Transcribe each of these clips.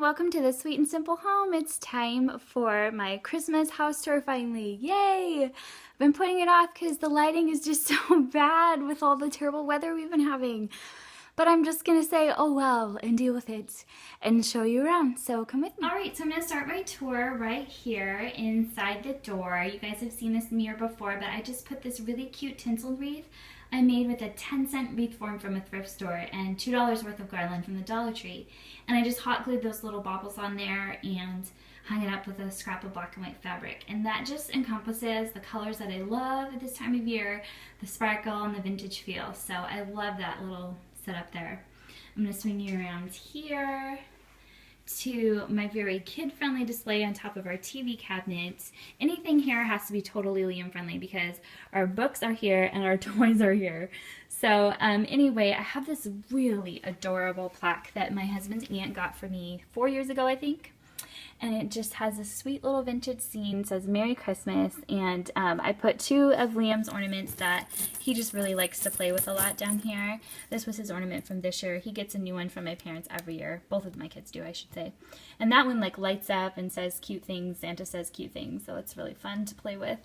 welcome to the Sweet and Simple Home. It's time for my Christmas house tour finally. Yay! I've been putting it off because the lighting is just so bad with all the terrible weather we've been having. But I'm just gonna say, oh well, and deal with it and show you around. So come with me. All right, so I'm gonna start my tour right here inside the door. You guys have seen this mirror before, but I just put this really cute tinsel wreath I made with a 10-cent wreath form from a thrift store and $2 worth of garland from the Dollar Tree. And I just hot glued those little baubles on there and hung it up with a scrap of black and white fabric. And that just encompasses the colors that I love at this time of year, the sparkle and the vintage feel. So I love that little setup there. I'm gonna swing you around here to my very kid-friendly display on top of our TV cabinet. Anything here has to be totally Liam-friendly because our books are here and our toys are here. So anyway, I have this really adorable plaque that my husband's aunt got for me 4 years ago, I think. And it just has a sweet little vintage scene, says Merry Christmas, and I put two of Liam's ornaments that he just really likes to play with a lot down here. This was his ornament from this year. He gets a new one from my parents every year. Both of my kids do, I should say. And that one like lights up and says cute things. Santa says cute things, so it's really fun to play with.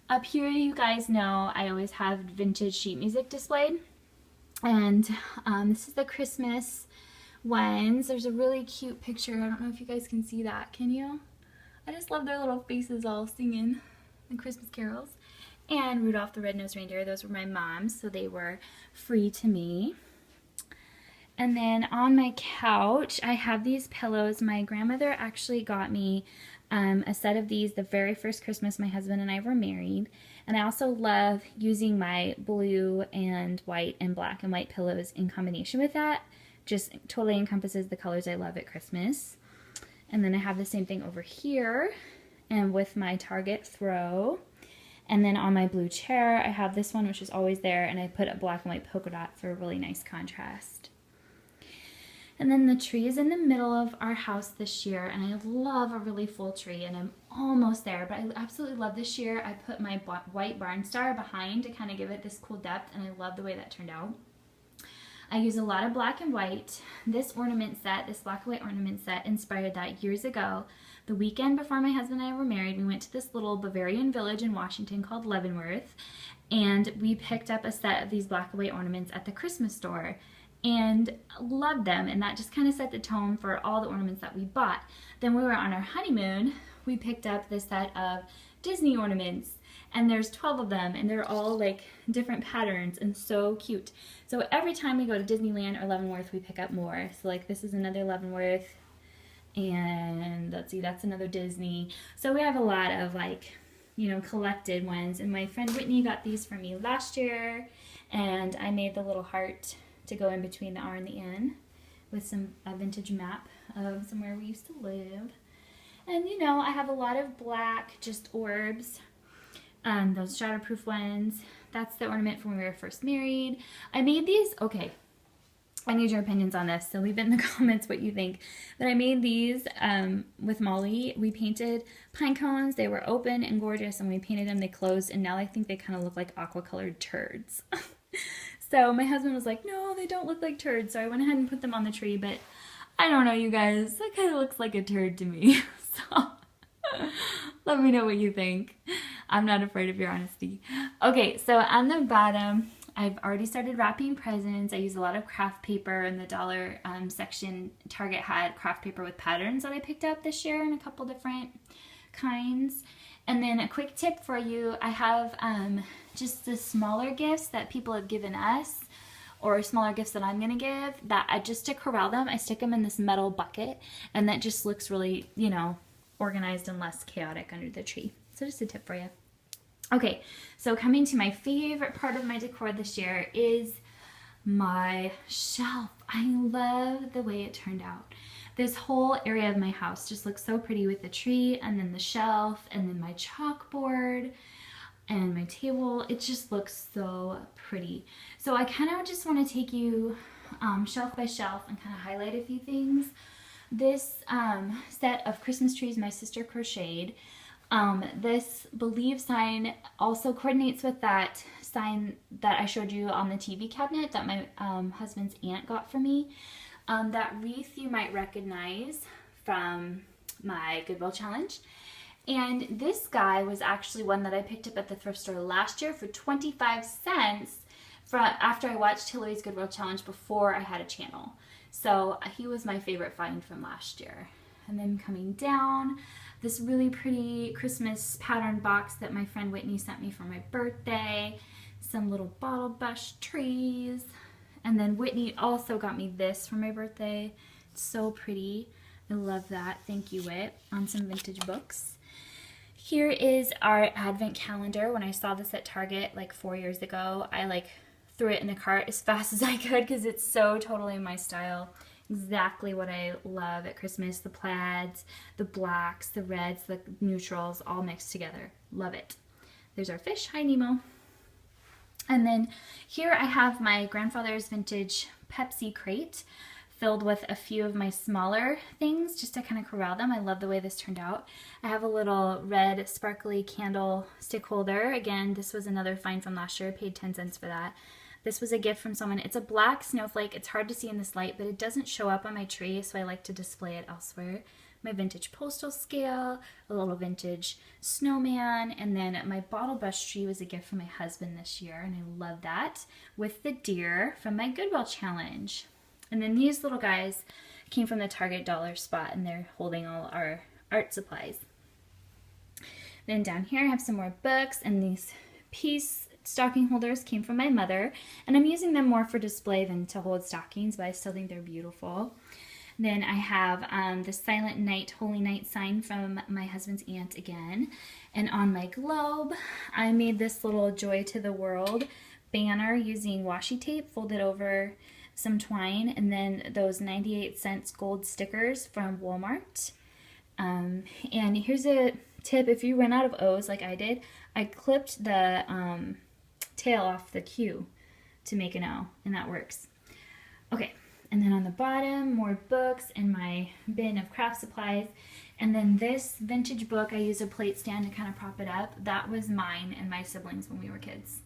Up here, you guys know I always have vintage sheet music displayed. And this is the Christmas ones. There's a really cute picture. I don't know if you guys can see that. Can you? I just love their little faces all singing the Christmas carols. And Rudolph the Red-Nosed Reindeer. Those were my mom's, so they were free to me. And then on my couch, I have these pillows. My grandmother actually got me a set of these the very first Christmas my husband and I were married. And I also love using my blue and white and black and white pillows in combination with that. Just totally encompasses the colors I love at Christmas. And then I have the same thing over here and with my Target throw. And then on my blue chair, I have this one, which is always there, and I put a black and white polka dot for a really nice contrast. And then the tree is in the middle of our house this year, and I love a really full tree, and I'm almost there, but I absolutely love this year. I put my white barn star behind to kind of give it this cool depth, and I love the way that turned out. I use a lot of black and white. This ornament set, this black and white ornament set, inspired that years ago. The weekend before my husband and I were married, we went to this little Bavarian village in Washington called Leavenworth, and we picked up a set of these black and white ornaments at the Christmas store and loved them, and that just kind of set the tone for all the ornaments that we bought. Then we were on our honeymoon, we picked up this set of Disney ornaments, and there's 12 of them, and they're all like different patterns and so cute. So every time we go to Disneyland or Leavenworth, we pick up more. So like this is another Leavenworth, and let's see, that's another Disney. So we have a lot of like, you know, collected ones. And my friend Whitney got these for me last year, and I made the little heart to go in between the R and the N with a vintage map of somewhere we used to live. And you know, I have a lot of black just orbs. Those shatterproof ones. That's the ornament from when we were first married. I made these, okay, I need your opinions on this, so leave it in the comments what you think. But I made these with Molly. We painted pine cones. They were open and gorgeous, and we painted them, they closed, and now I think they kind of look like aqua-colored turds. So my husband was like, no, they don't look like turds, so I went ahead and put them on the tree, but I don't know, you guys, that kind of looks like a turd to me. So let me know what you think. I'm not afraid of your honesty. Okay, so on the bottom, I've already started wrapping presents. I use a lot of craft paper. In the dollar section, Target had craft paper with patterns that I picked up this year in a couple different kinds. And then a quick tip for you, I have just the smaller gifts that people have given us, or smaller gifts that I'm gonna give, that just to corral them, I stick them in this metal bucket, and that just looks really, you know, organized and less chaotic under the tree. So just a tip for you. Okay, so coming to my favorite part of my decor this year is my shelf. I love the way it turned out. This whole area of my house just looks so pretty with the tree and then the shelf and then my chalkboard and my table. It just looks so pretty. So I kind of just want to take you shelf by shelf and kind of highlight a few things. This set of Christmas trees my sister crocheted. This Believe sign also coordinates with that sign that I showed you on the TV cabinet that my husband's aunt got for me. That wreath you might recognize from my Goodwill challenge. And this guy was actually one that I picked up at the thrift store last year for 25 cents after I watched Hillary's Goodwill challenge before I had a channel. So he was my favorite find from last year. And then coming down, this really pretty Christmas pattern box that my friend Whitney sent me for my birthday. Some little bottle bush trees. And then Whitney also got me this for my birthday. It's so pretty. I love that. Thank you, Whit. On some vintage books. Here is our advent calendar. When I saw this at Target like 4 years ago, I threw it in the cart as fast as I could because it's so totally my style. Exactly what I love at Christmas. The plaids, the blacks, the reds, the neutrals, all mixed together. Love it. There's our fish. Hi, Nemo. And then here I have my grandfather's vintage Pepsi crate filled with a few of my smaller things just to kind of corral them. I love the way this turned out. I have a little red sparkly candle stick holder. Again, this was another find from last year. I paid 10 cents for that. This was a gift from someone. It's a black snowflake. It's hard to see in this light, but it doesn't show up on my tree, so I like to display it elsewhere. My vintage postal scale, a little vintage snowman, and then my bottle brush tree was a gift from my husband this year, and I love that, with the deer from my Goodwill challenge. And then these little guys came from the Target dollar spot, and they're holding all our art supplies. Then down here I have some more books, and these piece stocking holders came from my mother, and I'm using them more for display than to hold stockings, but I still think they're beautiful. Then I have the Silent Night, Holy Night sign from my husband's aunt again. And on my globe, I made this little Joy to the World banner using washi tape folded over some twine, and then those 98-cent gold stickers from Walmart. And here's a tip: if you run out of O's like I did, I clipped the tail off the Q to make an O, and that works. Okay, and then on the bottom, more books and my bin of craft supplies. And then this vintage book, I use a plate stand to kind of prop it up. That was mine and my siblings when we were kids.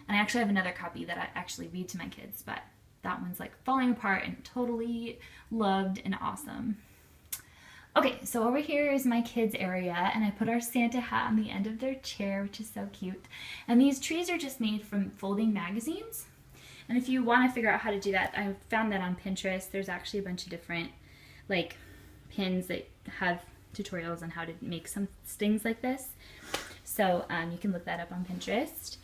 And I actually have another copy that I actually read to my kids, but that one's like falling apart and totally loved and awesome. Okay, so over here is my kids area, and I put our Santa hat on the end of their chair, which is so cute. And these trees are just made from folding magazines. And if you want to figure out how to do that, I found that on Pinterest. There's actually a bunch of different pins that have tutorials on how to make some things like this. So you can look that up on Pinterest.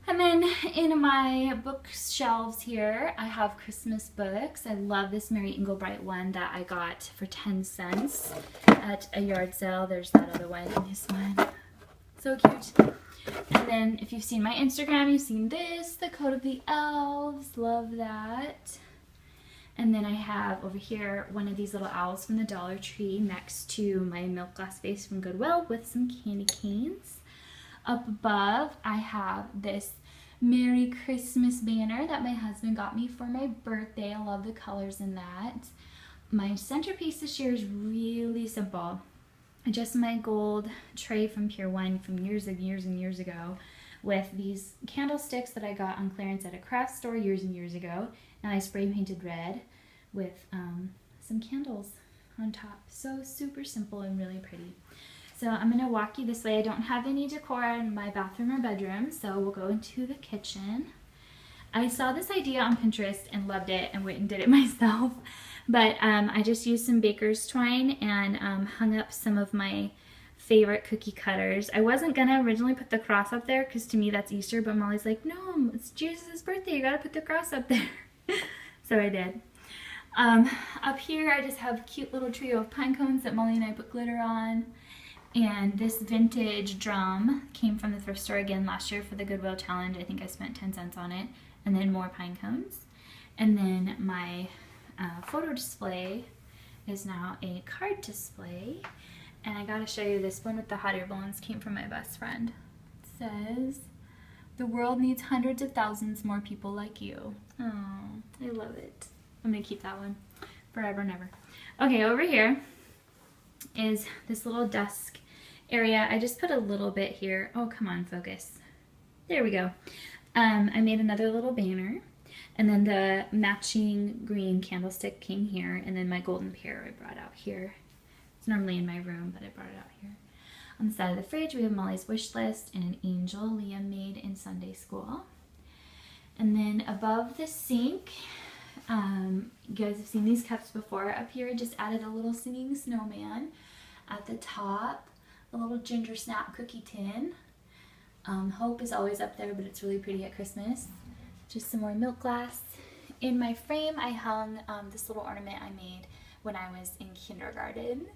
And then in my bookshelves here, I have Christmas books. I love this Mary Englebright one that I got for 10 cents at a yard sale. There's that other one and this one. So cute. And then if you've seen my Instagram, you've seen this, The Code of the Elves. Love that. And then I have over here one of these little owls from the Dollar Tree next to my milk glass vase from Goodwill with some candy canes. Up above, I have this Merry Christmas banner that my husband got me for my birthday. I love the colors in that. My centerpiece this year is really simple. Just my gold tray from Pier 1 from years and years and years ago with these candlesticks that I got on clearance at a craft store years and years ago. And I spray painted red with some candles on top. So super simple and really pretty. So I'm going to walk you this way. I don't have any decor in my bathroom or bedroom, so we'll go into the kitchen. I saw this idea on Pinterest and loved it and went and did it myself. But I just used some baker's twine and hung up some of my favorite cookie cutters. I wasn't going to originally put the cross up there because to me that's Easter, but Molly's like, no, it's Jesus' birthday. You got to put the cross up there. So I did. Up here I just have a cute little trio of pine cones that Molly and I put glitter on. And this vintage drum came from the thrift store again last year for the Goodwill challenge. I think I spent 10 cents on it. And then more pine cones. And then my photo display is now a card display. And I gotta show you this one with the hot air balloons. Came from my best friend. It says, "The world needs hundreds of thousands more people like you." Oh, I love it. I'm gonna keep that one forever and ever. Okay, over here is this little desk area. I just put a little bit here. Oh, come on, focus. There we go. I made another little banner. And then the matching green candlestick came here, and then my golden pear I brought out here. It's normally in my room, but I brought it out here. On the side of the fridge, we have Molly's wish list and an angel Liam made in Sunday school. And then above the sink, you guys have seen these cups before. Up here, I just added a little singing snowman. At the top, a little ginger snap cookie tin. Hope is always up there, but it's really pretty at Christmas. Just some more milk glass. In my frame, I hung this little ornament I made when I was in kindergarten.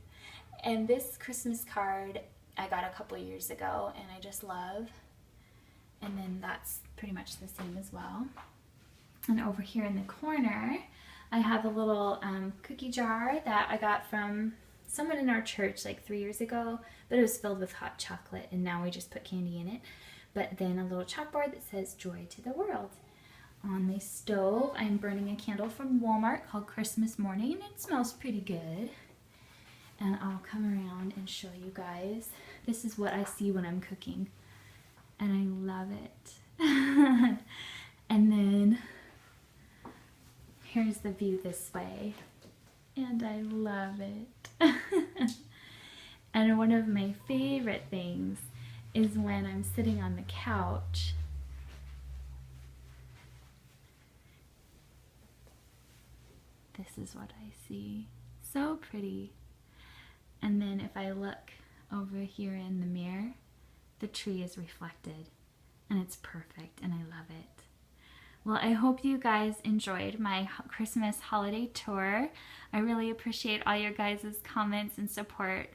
And this Christmas card I got a couple years ago, and I just love. And then that's pretty much the same as well. And over here in the corner, I have a little cookie jar that I got from someone in our church like 3 years ago, but it was filled with hot chocolate, and now we just put candy in it. But then a little chalkboard that says Joy to the World. On the stove, I'm burning a candle from Walmart called Christmas Morning, and it smells pretty good. And I'll come around and show you guys. This is what I see when I'm cooking, and I love it. And then here's the view this way, and I love it. And one of my favorite things is when I'm sitting on the couch this is what I see. So pretty. And then if I look over here in the mirror, the tree is reflected, and it's perfect, and I love it. Well, I hope you guys enjoyed my Christmas holiday tour. I really appreciate all your guys' comments and support,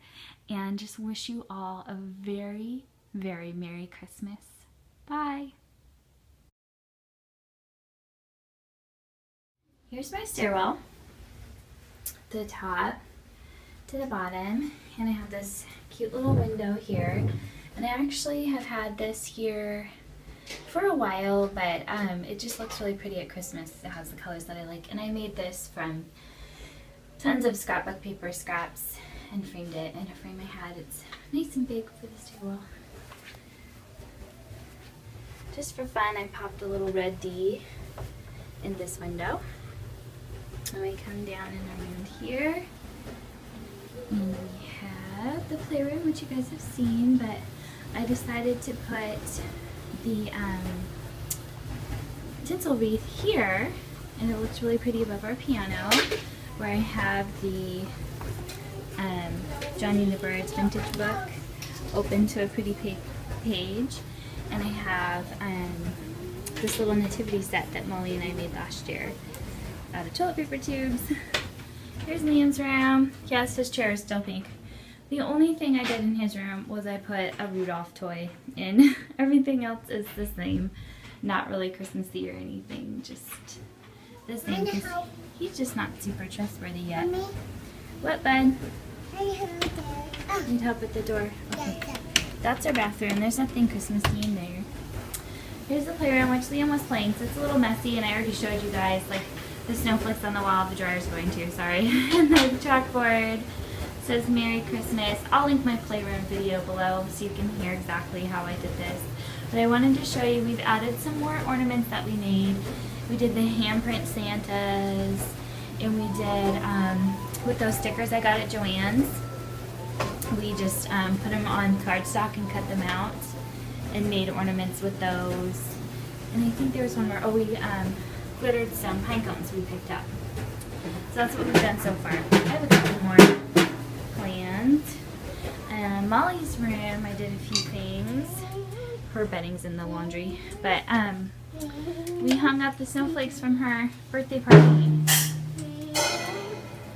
and just wish you all a very, very Merry Christmas. Bye. Here's my stairwell, the top to the bottom, and I have this cute little window here, and I actually have had this here for a while, but it just looks really pretty at Christmas. It has the colors that I like, and I made this from tons of scrapbook paper scraps and framed it in a frame I had. It's nice and big for this table. Just for fun, I popped a little red D in this window. And we come down and around here, and we have the playroom, which you guys have seen, but I decided to put the tinsel wreath here, and it looks really pretty above our piano, where I have the Johnny and the Birds vintage book open to a pretty page, and I have this little nativity set that Molly and I made last year out of toilet paper tubes. Here's Liam's room. Yes, his chair is still pink. The only thing I did in his room was I put a Rudolph toy in. Everything else is the same. Not really Christmassy or anything, just the same. He's just not super trustworthy yet. Mommy? What, bud? Need help with the door? Okay. That's our bathroom. There's nothing Christmassy in there. Here's the playroom, which Liam was playing, so it's a little messy, and I already showed you guys, like, the snowflakes on the wall. The dryer's going to, sorry. And the chalkboard says Merry Christmas. I'll link my playroom video below so you can hear exactly how I did this. But I wanted to show you, we've added some more ornaments that we made. We did the handprint Santas, and we did, with those stickers I got at Joann's, we just put them on cardstock and cut them out and made ornaments with those. And I think there was one more. Oh, we glittered some pine cones we picked up. So that's what we've done so far. I have a couple more planned. Molly's room, I did a few things. Her bedding's in the laundry. But we hung up the snowflakes from her birthday party.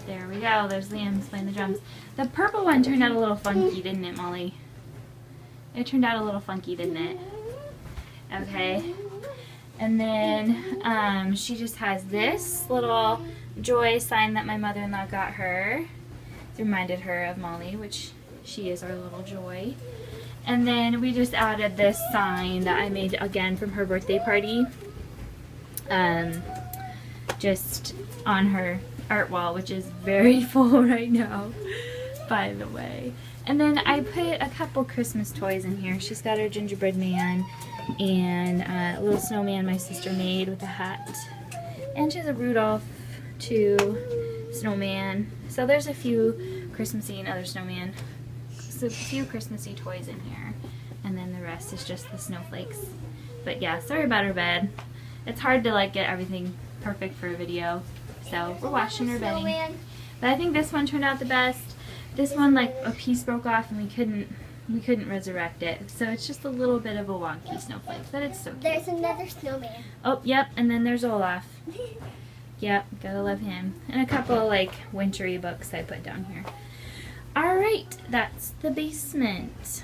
There we go. There's Liam's playing the drums. The purple one turned out a little funky, didn't it, Molly? It turned out a little funky, didn't it? Okay. And then she just has this little joy sign that my mother-in-law got her. It reminded her of Molly, which she is our little joy. And then we just added this sign that I made again from her birthday party. Just on her art wall, which is very full right now, by the way. And then I put a couple Christmas toys in here. She's got her gingerbread man and a little snowman my sister made with a hat. And she has a Rudolph too, snowman. So there's a few Christmassy and other snowman. So a few Christmassy toys in here. And then the rest is just the snowflakes. But yeah, sorry about her bed. It's hard to like get everything perfect for a video. So we're washing her bedding. But I think this one turned out the best. This one, like, a piece broke off and we couldn't resurrect it. So it's just a little bit of a wonky snowflake, but it's so cute. There's another snowman. Oh, yep, and then there's Olaf. Yep, gotta love him. And a couple, like, wintry books I put down here. Alright, that's the basement.